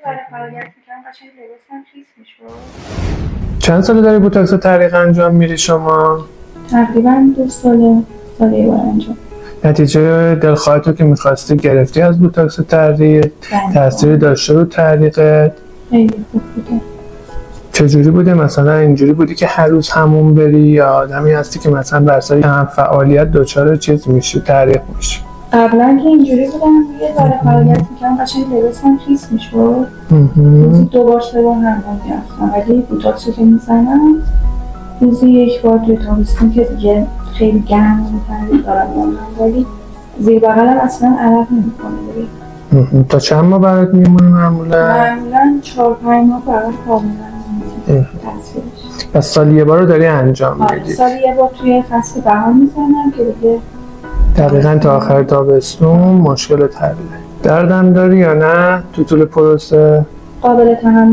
ذره فعالیت می‌کردم قشنگ لباسم خیس می‌شد. چند ساله داری بوتاکس تریق انجام میدی شما؟ تقریبا 2 ساله یه بار انجام. نتیجه دلخواهتو که میخواستی گرفتی از بوتاکس تریق؟ تأثیری داشته رو تریقت؟ خیلی خوب بوده. چجوری بوده؟ مثلا اینجوری بودی که هر روز همون بری یا آدمی هستی که مثلا بر اساس هم فعالیت دچار چیز میشی، تریق میشی؟ قبلا که اینجوری بودم یه ذره فعالیت می‌کردم قشنگ لباسم خیس می‌شد. روزی 2 بار 3 بار حمام می‌رفتم، ولی بوتاکسو که میزنم روزی 1 بار توی تابستون که دیگه خیلی گرم و دارم می‌مونم، ولی زیر بغلم اصلا عرق نمی‌کنه. تا چند ماه برات میمونه معمولا؟ معمولا 4-5 ماه برای کاملا تاثیرش. پس سالی یه بار رو داری انجام میدی؟ سالی یه بار توی فصل بهار میزنم که دیگه دقیقاً تا آخر تابستون مشکلت حله. دردم داری یا نه تو طول پروسه؟ قابل تحمل